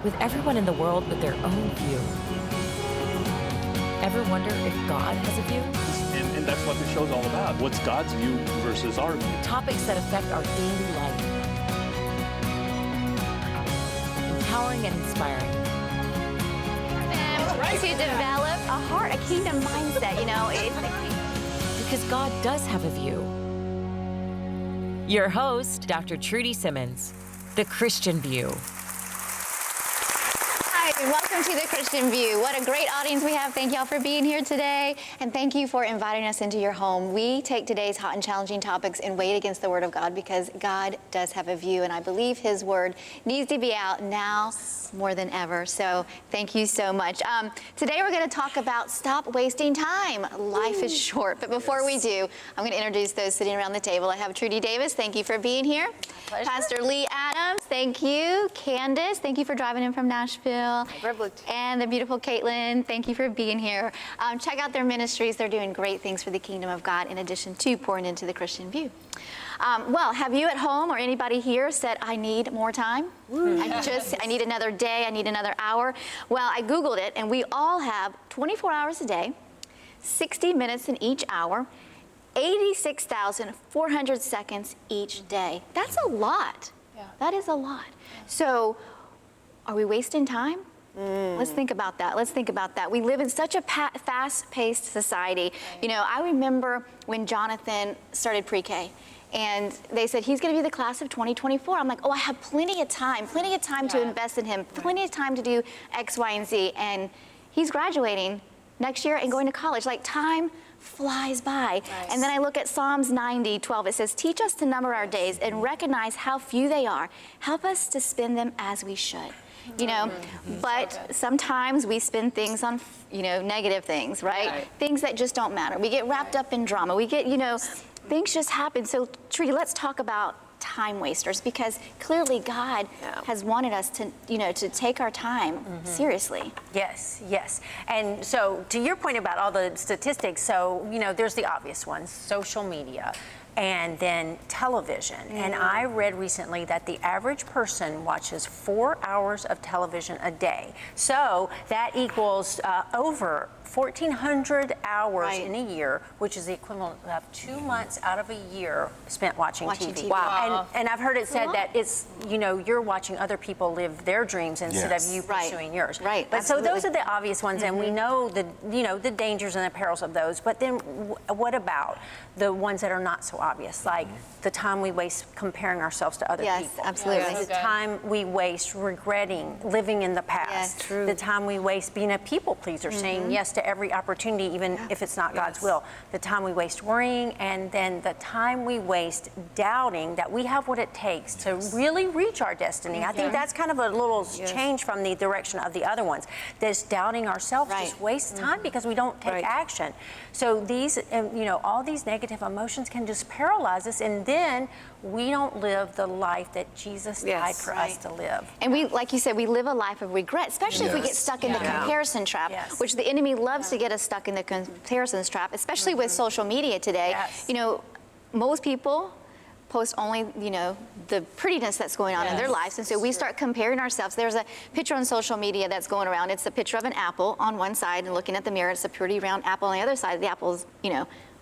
with everyone in the world with their own view. Ever wonder if God has a view? And that's what the show's all about. What's God's view versus our view? Topics that affect our daily life. Empowering and inspiring. To develop a heart, a kingdom mindset, Because God does have a view. Your host, Dr. Trudy Simmons, The Christian View. Hi, welcome to The Christian View. What a great audience we have. Thank y'all for being here today, and thank you for inviting us into your home. We take today's hot and challenging topics and weigh it against the Word of God because God does have a view, and I believe His Word needs to be out now more than ever. So thank you so much. Today we're going to talk about stop wasting time. Life is short. But before we do, I'm going to introduce those sitting around the table. I have Trudy Davis. Thank you for being here. Pastor Lee Adams. Thank you. Candace, thank you for driving in from Nashville. Privilege. And the beautiful Caitlin, thank you for being here. Check out their ministries. They're doing great things for the kingdom of God in addition to pouring into the Christian View. Well, have you at home or anybody here said, I need more time? I need another day, I need another hour. Well, I Googled it, and we all have 24 hours a day, 60 minutes in each hour, 86,400 seconds each day. That's a lot. Yeah. That is a lot. So, are we wasting time? Let's think about that. Let's think about that. We live in such a fast-paced society. Right. I remember when Jonathan started pre-K, and they said, he's going to be the class of 2024. I'm like, oh, I have plenty of time to invest in him, plenty of time to do X, Y, and Z. And he's graduating next year and going to college. Like, time flies by. Nice. And then I look at Psalms 90:12. It says, teach us to number our days and recognize how few they are. Help us to spend them as we should. But sometimes we spend things on, negative things, right? Things that just don't matter. We get wrapped up in drama. We get, things just happen. So, Trudy, let's talk about time wasters, because clearly God has wanted us to, to take our time seriously. Yes. And so to your point about all the statistics, so, there's the obvious ones, social media, and then television. And I read recently that the average person watches 4 hours of television a day. So that equals over 1,400 hours in a year, which is the equivalent of 2 months out of a year spent watching TV. Wow. And I've heard it said that it's, you're watching other people live their dreams instead of you pursuing yours. Right. But Absolutely. so those are the obvious ones, and we know the dangers and the perils of those. But then what about the ones that are not so obvious, like the time we waste comparing ourselves to other people? Yes, absolutely. The time we waste regretting living in the past. Yes. True. The time we waste being a people pleaser, saying yes to every opportunity, even if it's not God's will. The time we waste worrying, and then the time we waste doubting that we have what it takes to really reach our destiny. I think that's kind of a little change from the direction of the other ones. This doubting ourselves just wastes time because we don't take action. So these, all these negative emotions can just paralyze us, and then we don't live the life that Jesus died for us to live. And we, like you said, we live a life of regret, especially if we get stuck in the comparison trap, which the enemy loves to get us stuck in the comparison trap, especially with social media today. Most people post only, the prettiness that's going on in their lives. And so we start comparing ourselves. There's a picture on social media that's going around. It's a picture of an apple on one side, and looking at the mirror, it's a pretty round apple on the other side. The apple's,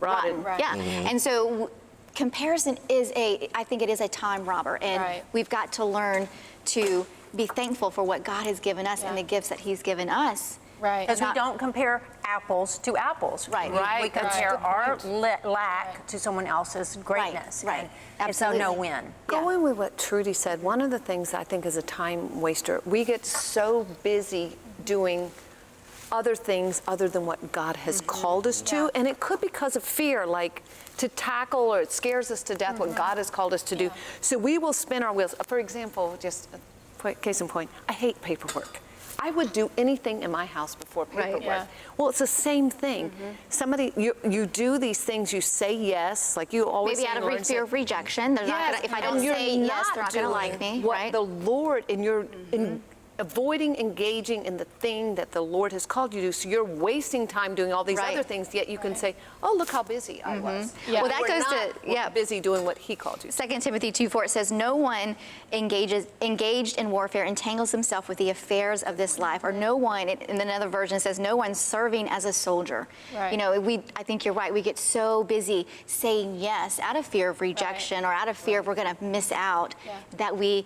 rotten. Right. Yeah. And so comparison I think it is a time robber. And we've got to learn to be thankful for what God has given us and the gifts that He's given us. Right. Because we don't compare apples to apples. Right. We compare our lack to someone else's greatness. Right. And so no win. Going with what Trudy said, one of the things I think is a time waster, we get so busy doing other things other than what God has called us to. And it could be because of fear, like to tackle, or it scares us to death what God has called us to do. So we will spin our wheels. For example, just a case in point, I hate paperwork. I would do anything in my house before paperwork. Well, it's the same thing. Somebody, you do these things, you say yes, like you always maybe say, out of fear of rejection. They're not gonna, if I don't say yes, they're not going to like me. What the Lord, and you're avoiding engaging in the thing that the Lord has called you to. So you're wasting time doing all these other things, yet you can say, oh, look how busy I was. Well, that goes to, busy doing what he called you to. 2 Timothy 2:4, it says, no one engaged in warfare entangles himself with the affairs of this life, or no one, in another version it says, no one serving as a soldier. Right. You know, I think you're right. We get so busy saying yes out of fear of rejection or out of fear of we're going to miss out that we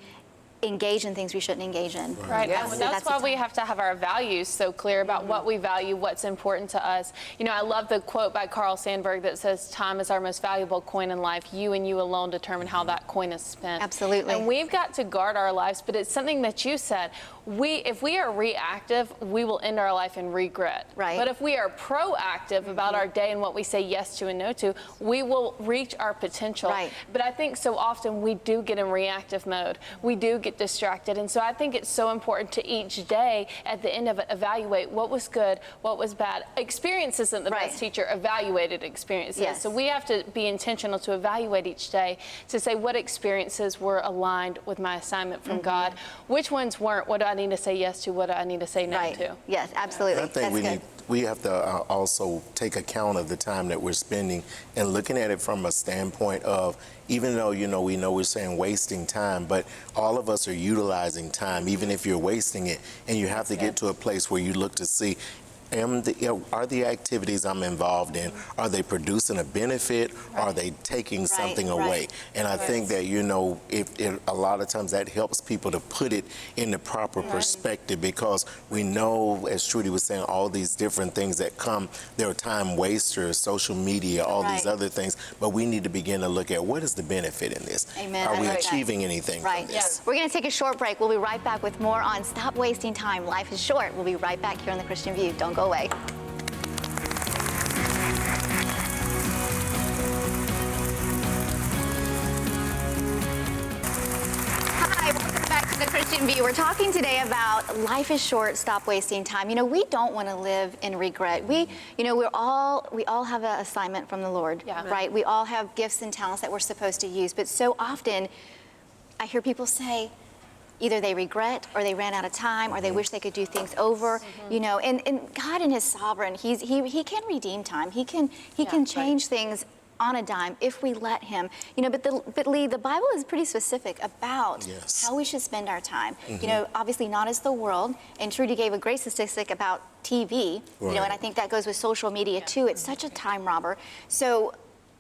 engage in things we shouldn't engage in. Right, Yes. and that's why we have to have our values so clear about what we value, what's important to us. You know, I love the quote by Carl Sandburg that says, time is our most valuable coin in life. You and you alone determine how that coin is spent. Absolutely. And we've got to guard our lives, but it's something that you said. If we are reactive, we will end our life in regret. Right. But if we are proactive about our day and what we say yes to and no to, we will reach our potential. Right. But I think so often we do get in reactive mode. We do get distracted. And so I think it's so important to each day at the end of it evaluate what was good, what was bad. Experience isn't the best teacher, evaluated experiences. Yes. So we have to be intentional to evaluate each day to say what experiences were aligned with my assignment from God, which ones weren't, what do I need to say yes to, what do I need to say no to. Yes, absolutely. I think That's we have to also take account of the time that we're spending and looking at it from a standpoint of, even though, you know, we're saying wasting time, but all of us are utilizing time, even if you're wasting it, and you have to get to a place where you look to see, are the activities I'm involved in, are they producing a benefit? Are they taking something away? And I think that, you know, a lot of times that helps people to put it in the proper perspective, because we know, as Trudy was saying, all these different things that come, there are time wasters, social media, all these other things, but we need to begin to look at what is the benefit in this? Amen. Are we achieving anything from this? Yes. We're going to take a short break. We'll be right back with more on Stop Wasting Time. Life is short. We'll be right back here on The Christian View. Don't go away. Hi, welcome back to The Christian View. We're talking today about life is short, stop wasting time. You know, we don't want to live in regret. We all have an assignment from the Lord, right? We all have gifts and talents that we're supposed to use, but so often I hear people say, either they regret or they ran out of time or they wish they could do things over, you know, and God in his sovereign, he can redeem time. He can change things on a dime if we let him, you know, but Lee, the Bible is pretty specific about how we should spend our time. You know, obviously not as the world, and Trudy gave a great statistic about TV, you know, and I think that goes with social media too. It's such a time robber. So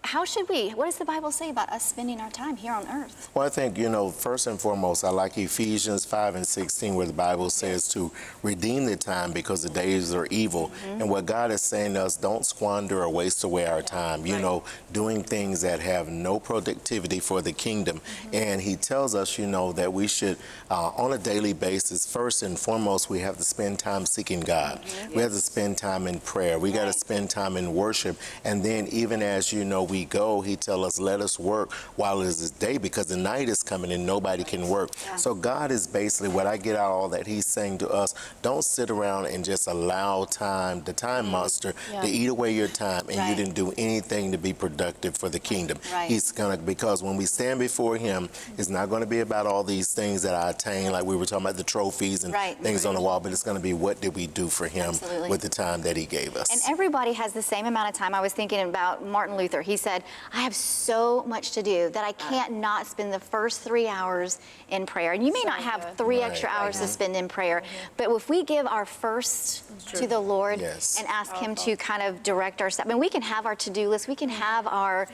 how should what does the Bible say about us spending our time here on earth? Well, I think, you know, first and foremost, I like Ephesians 5:16, where the Bible says to redeem the time because the days are evil. And what God is saying to us, don't squander or waste away our time, you know, doing things that have no productivity for the kingdom. And he tells us, you know, that we should, on a daily basis, first and foremost, we have to spend time seeking God. We have to spend time in prayer. We got to spend time in worship. And then even as, you know, we go, he tells us, let us work while it is day, because the night is coming and nobody can work. So God is basically, what I get out of all that, he's saying to us, don't sit around and just allow time, the time monster, to eat away your time, and you didn't do anything to be productive for the kingdom. He's gonna, because when we stand before him, it's not going to be about all these things that I attain, like we were talking about the trophies and things on the wall, but it's going to be, what did we do for him with the time that he gave us? And everybody has the same amount of time. I was thinking about Martin Luther. He said, I have so much to do that I can't not spend the first 3 hours in prayer. And you may not have 3 extra hours to spend in prayer, but if we give our first to the Lord and ask him to kind of direct our steps, I mean, we can have our to-do list, we can have our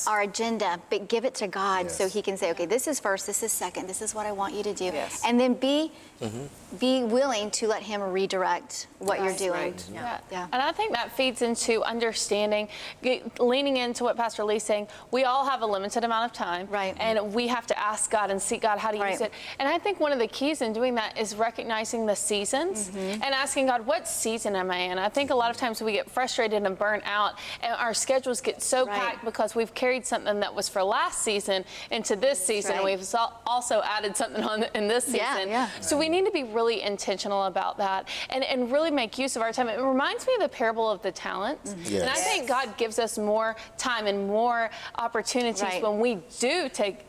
agenda, but give it to God so he can say, okay, this is first, this is second, this is what I want you to do. And then be willing to let him redirect what you're doing. And I think that feeds into understanding, leaning into what Pastor Lee's saying. We all have a limited amount of time, and we have to ask God and seek God how to use it. And I think one of the keys in doing that is recognizing the seasons and asking God, what season am I in? I think a lot of times we get frustrated and burnt out, and our schedules get so packed because we've carried something that was for last season into this season, and we've also added something on in this season. So we need to be really intentional about that and really make use of our time. It reminds me of the parable of the talents. And I think God gives us more time and more opportunities when we do take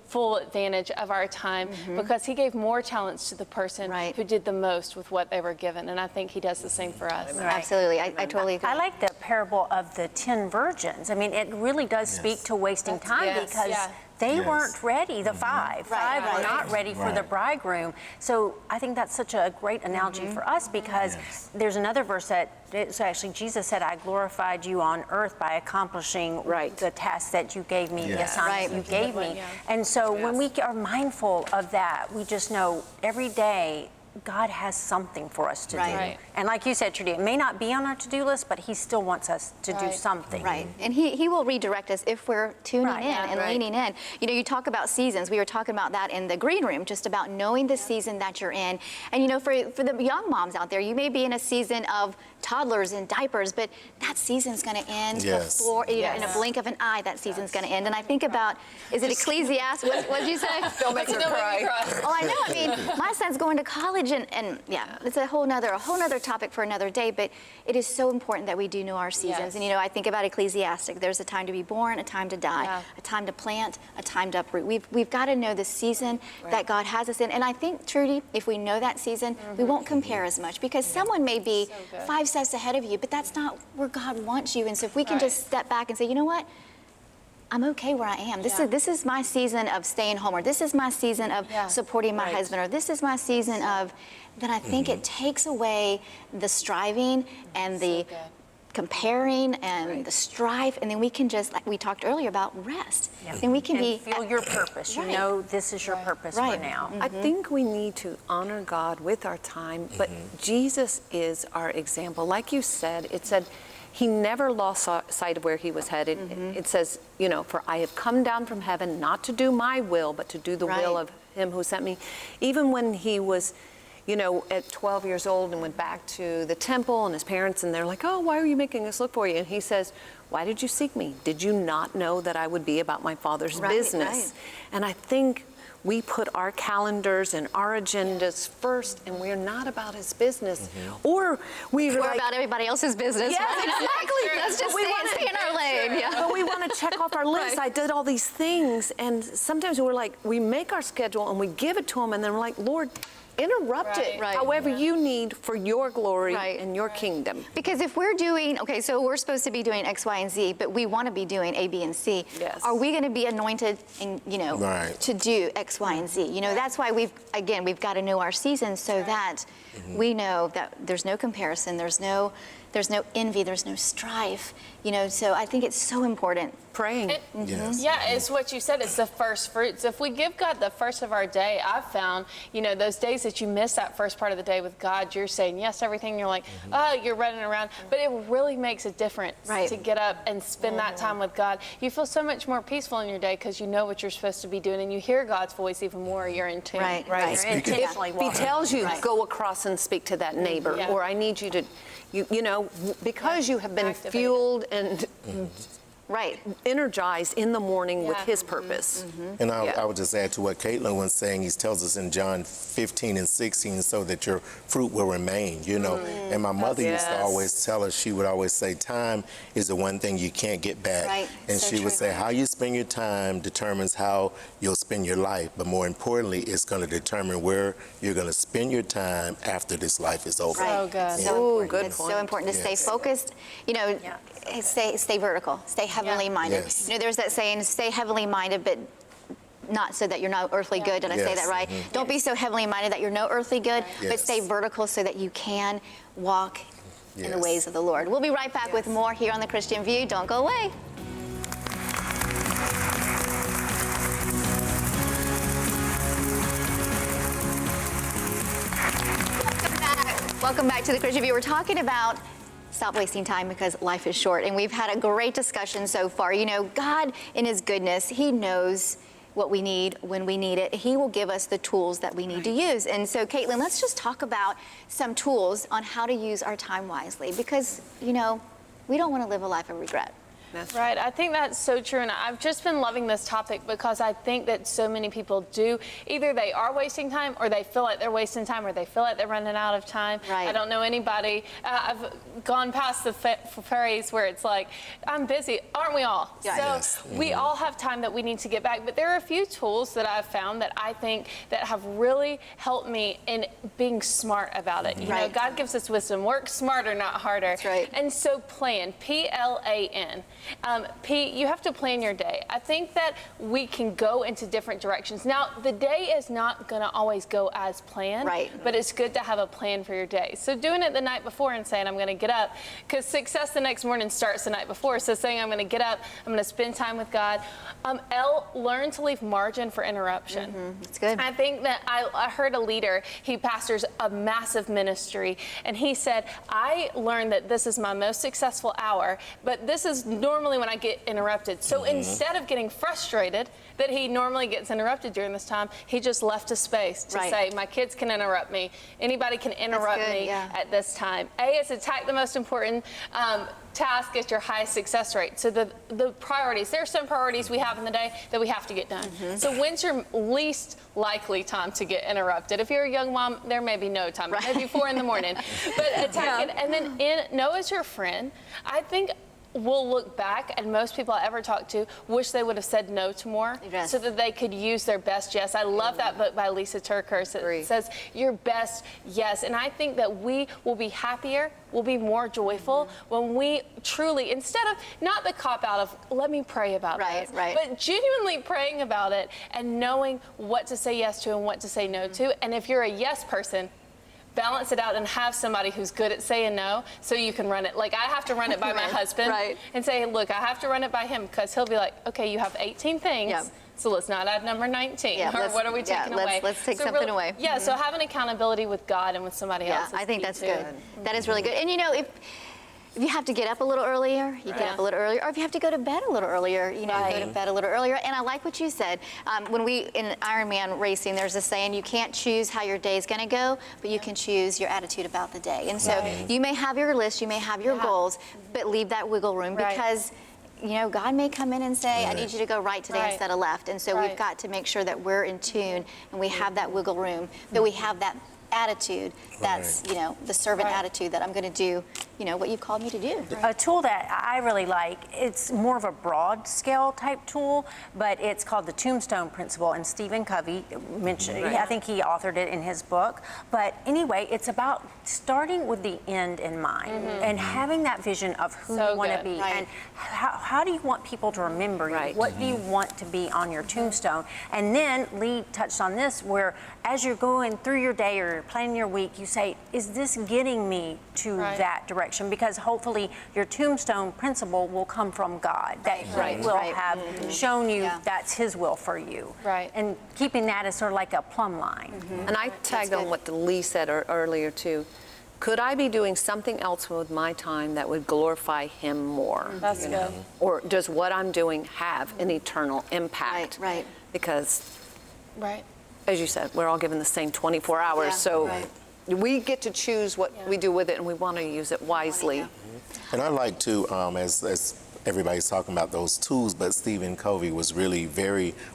full advantage of our time because he gave more talents to the person who did the most with what they were given. And I think he does the same for us. Right. Absolutely. I totally agree. I like the parable of the 10 virgins. I mean, it really does speak to wasting time because they weren't ready, the five. Five were not ready for the bridegroom. So I think that's such a great analogy for us because there's another verse that so actually Jesus said, I glorified you on earth by accomplishing the task that you gave me, the assignment you gave me. And so when we are mindful of that, we just know every day God has something for us to do. And like you said, Trudy, it may not be on our to-do list, but he still wants us to do something. And he will redirect us if we're tuning in and leaning in. You know, you talk about seasons. We were talking about that in the green room, just about knowing the season that you're in. And you know, for the young moms out there, you may be in a season of toddlers in diapers, but that season's going to end before, you know, in a blink of an eye, that season's going to end. And I think about, is it Ecclesiastes? What did you say? Don't make her cry. Oh, I know. I mean, my son's going to college, and it's a whole nother topic for another day. But it is so important that we do know our seasons. And you know, I think about Ecclesiastes. There's a time to be born, a time to die, a time to plant, a time to uproot. We've got to know the season that God has us in. And I think, Trudy, if we know that season, we won't compare as much because someone may be 5 steps ahead of you, but that's not where God wants you. And so if we can just step back and say, you know what? I'm okay where I am. This is my season of staying home, or this is my season of supporting my husband, or this is my season of, then I think it takes away the striving and the comparing and the strife, and then we can just, like we talked earlier about, rest. Then we can feel your purpose. You know this is your purpose for now. I think we need to honor God with our time, but Jesus is our example. Like you said, it said he never lost sight of where he was headed. It says, you know, for I have come down from heaven not to do my will, but to do the will of him who sent me. Even when he was, you know, at 12 years old and went back to the temple and his parents, and they're like, oh, why are you making us look for you? And he says, why did you seek me? Did you not know that I would be about my Father's business? And I think we put our calendars and our agendas first, and we're not about his business. Or we're like, about everybody else's business. Yes, exactly. Let's just stay in our lane. But we want to check off our list. I did all these things, and sometimes we're like, we make our schedule and we give it to him, and then we're like, Lord, interrupt it however you need for your glory and your kingdom. Because if we're doing, okay, so we're supposed to be doing X, Y, and Z, but we want to be doing A, B, and C. Are we going to be anointed and, you know, to do X, Y, and Z? You know, that's why we've got to know our seasons so that we know that there's no comparison, there's no envy, there's no strife, you know, so I think it's so important. Praying. It's what you said, it's the first fruits. If we give God the first of our day, I've found, you know, those days that you miss that first part of the day with God, you're saying yes to everything, you're like, oh, you're running around, but it really makes a difference to get up and spend that time with God. You feel so much more peaceful in your day because you know what you're supposed to be doing, and you hear God's voice even more, you're in tune. You're intentionally walking. He tells you, go across and speak to that neighbor, or I need you to, you know, because you have been fueled and energized in the morning with his purpose. And I would just add to what Caitlin was saying. He tells us in John 15 and 16, so that your fruit will remain, you know. And my mother used to always tell us, she would always say, time is the one thing you can't get back. And so she would say, how you spend your time determines how you'll spend your life. But more importantly, it's going to determine where you're going to spend your time after this life is over. So good. So good. It's so important to stay focused, you know, stay vertical, stay heavenly minded. You know, there's that saying, stay heavenly minded, but not so that you're no earthly good. Did I say that right? Don't be so heavenly minded that you're no earthly good, but stay vertical so that you can walk in the ways of the Lord. We'll be right back with more here on The Christian View. Don't go away. Welcome back to The Christian View. We're talking about stop wasting time because life is short. And we've had a great discussion so far. You know, God, in his goodness, he knows what we need when we need it. He will give us the tools that we need to use. And so, Caitlin, let's just talk about some tools on how to use our time wisely because, you know, we don't want to live a life of regret. Right. I think that's so true. And I've just been loving this topic because I think that so many people do. Either they are wasting time or they feel like they're wasting time or they feel like they're running out of time. Right. I don't know anybody. I've gone past the phrase where it's like, I'm busy. Aren't we all? Yeah. So we all have time that we need to get back. But there are a few tools that I've found that I think that have really helped me in being smart about it. You know, God gives us wisdom. Work smarter, not harder. That's right. And so plan, P-L-A-N. You have to plan your day. I think that we can go into different directions. Now, the day is not going to always go as planned, but it's good to have a plan for your day. So doing it the night before and saying, I'm going to get up, because success the next morning starts the night before. So saying, I'm going to get up, I'm going to spend time with God. L, learn to leave margin for interruption. That's good. I think that I heard a leader, he pastors a massive ministry, and he said, I learned that this is my most successful hour, but this is normally when I get interrupted. So instead of getting frustrated that he normally gets interrupted during this time, he just left a space to say, my kids can interrupt me. Anybody can interrupt me at this time. A is attack the most important task at your highest success rate. So the priorities, there are some priorities we have in the day that we have to get done. So when's your least likely time to get interrupted? If you're a young mom, there may be no time, maybe 4 in the morning. But attack it, and then know as your friend. I think we'll look back, and most people I ever talked to wish they would have said no to more so that they could use their best yes. I love that book by Lisa TerKeurst. It says your best yes. And I think that we will be happier, we'll be more joyful when we truly, instead of not the cop out of let me pray about this, but genuinely praying about it and knowing what to say yes to and what to say no to. And if you're a yes person, balance it out and have somebody who's good at saying no so you can run it. Like I have to run it by my husband and say, look, I have to run it by him because he'll be like, okay, you have 18 things. So let's not add number 19. Or what are we taking away? Let's take something away. Yeah, so having accountability with God and with somebody else. I think that's good. That is really good. And you know, if you have to get up a little earlier, you get up a little earlier. Or if you have to go to bed a little earlier, you know, go to bed a little earlier. And I like what you said. When we, in Ironman racing, there's a saying, you can't choose how your day's going to go, but you can choose your attitude about the day. And so you may have your list, you may have your goals, but leave that wiggle room because you know, God may come in and say, I need you to go right today instead of left. And so we've got to make sure that we're in tune and we have that wiggle room, that we have that attitude that's, you know, the servant attitude that I'm going to do, you know, what you've called me to do. A tool that I really like, it's more of a broad scale type tool, but it's called the Tombstone Principle, and Stephen Covey mentioned, I think he authored it in his book. But anyway, it's about starting with the end in mind and having that vision of who you want to be and how do you want people to remember you? What do you want to be on your tombstone? And then Lee touched on this, where as you're going through your day or you're planning your week, you say, is this getting me to that direction? Because hopefully your tombstone principle will come from God, that He will have shown you that's His will for you. And keeping that as sort of like a plumb line. And I tagged on what Lee said earlier too. Could I be doing something else with my time that would glorify Him more? That's good. Or does what I'm doing have an eternal impact? Because, as you said, we're all given the same 24 hours, so we get to choose what we do with it, and we want to use it wisely. And I like to, as everybody's talking about those tools, but Stephen Covey was really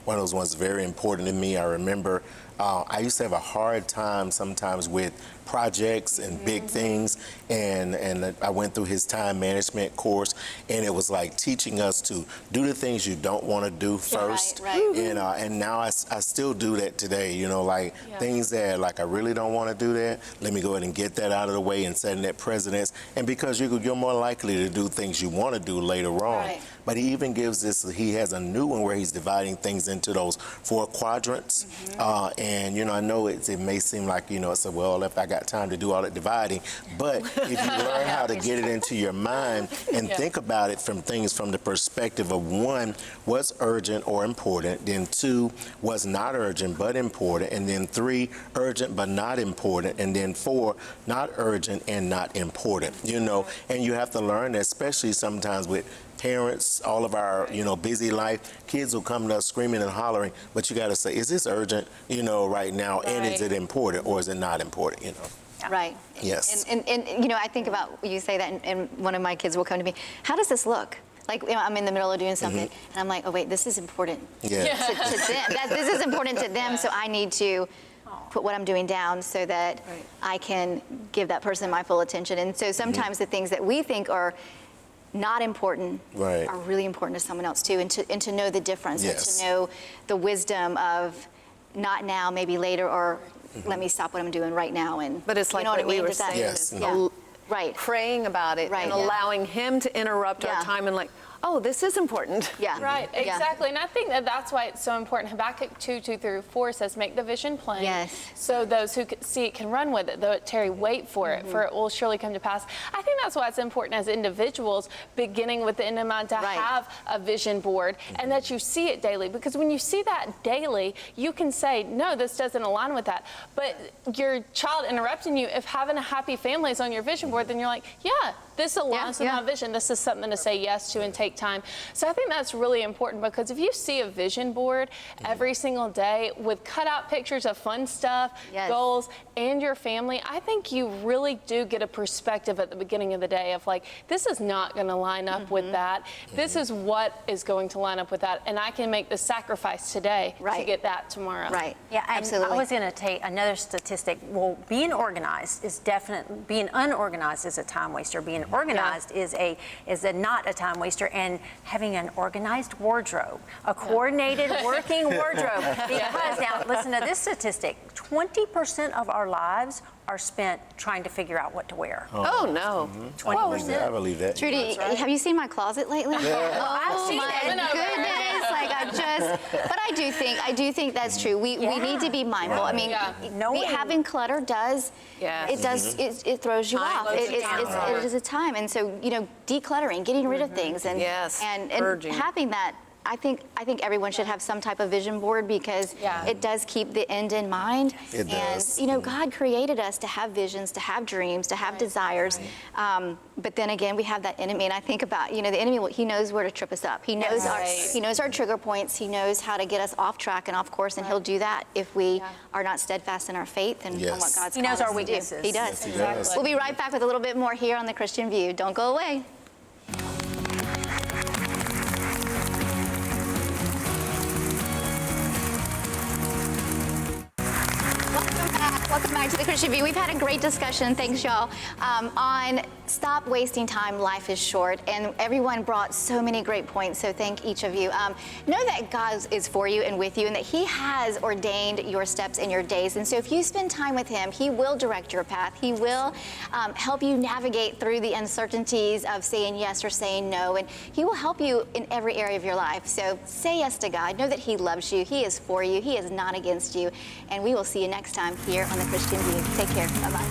one of those ones very important to me. I remember I used to have a hard time sometimes with projects and big things, and I went through his time management course, and it was like teaching us to do the things you don't want to do first. And now I still do that today, you know, like things that like I really don't want to do that, let me go ahead and get that out of the way and setting that precedence. And because you're more likely to do things you want to do later on. But he even gives this, he has a new one where he's dividing things into those 4 quadrants. And, you know, I know it may seem like, you know, it's well, if I got time to do all that dividing, but if you learn how to get it into your mind and think about it from the perspective of 1, what's urgent or important, then 2, what's not urgent but important, and then 3, urgent but not important, and then 4, not urgent and not important, you know. And you have to learn that, especially sometimes with parents, all of our, you know, busy life, kids will come to us screaming and hollering, but you got to say, is this urgent, you know, right now, and is it important or is it not important, you know? Yes. And you know, I think about, you say that, and one of my kids will come to me, how does this look? Like, I'm in the middle of doing something, and I'm like, oh wait, this is important Yeah. to them. This is important to them, so I need to put what I'm doing down so that I can give that person my full attention. And so sometimes the things that we think are not important are really important to someone else too, and to know the difference, and to know the wisdom of not now, maybe later, or let me stop what I'm doing right now. And But it's like you know what what I mean? we were Does that- saying. Right. Praying about it and allowing him to interrupt our time and like, oh, this is important. Yeah. Right, exactly. And I think that that's why it's so important. Habakkuk 2:2-4 says, make the vision plain. Yes. So those who see it can run with it. Though it tarry, wait for it, for it will surely come to pass. I think that's why it's important as individuals, beginning with the end in mind, to have a vision board and that you see it daily. Because when you see that daily, you can say, no, this doesn't align with that. But your child interrupting you, if having a happy family is on your vision board, then you're like, yeah, this aligns with my vision. This is something to say yes to and take time. So I think that's really important, because if you see a vision board every single day with cutout pictures of fun stuff, goals, and your family, I think you really do get a perspective at the beginning of the day of like, this is not going to line up with that. This is what is going to line up with that. And I can make the sacrifice today to get that tomorrow. Right. Yeah, and absolutely. I was going to take another statistic. Well, being organized is definitely, being unorganized is a time waster. Being organized is not a time waster, and having an organized wardrobe, a coordinated working wardrobe. Because now, listen to this statistic: 20% of our lives are spent trying to figure out what to wear. Oh no. 20%. I believe that. Trudy, have you seen my closet lately? I've seen my it. goodness! Like but I do think that's true. We need to be mindful. I mean, having clutter does. It throws you off. It is a time, and so decluttering, getting rid of things, and having that. I think everyone should have some type of vision board, because it does keep the end in mind. It does. And God created us to have visions, to have dreams, to have desires. But then again, we have that enemy, and I think about the enemy. He knows where to trip us up. He knows our trigger points. He knows how to get us off track and off course, and he'll do that if we are not steadfast in our faith and on what God's. He knows our called us to do. weaknesses. He does. Yes, he does. We'll be right back with a little bit more here on The Christian View. Don't go away. Welcome back to The Christian View. We've had a great discussion, thanks y'all, on stop wasting time, life is short, and everyone brought so many great points, so thank each of you. Know that God is for you and with you, and that He has ordained your steps and your days, and so if you spend time with Him, He will direct your path. He will help you navigate through the uncertainties of saying yes or saying no, and He will help you in every area of your life. So say yes to God. Know that He loves you. He is for you. He is not against you, and we will see you next time here on The Christian View. Take care. Bye-bye.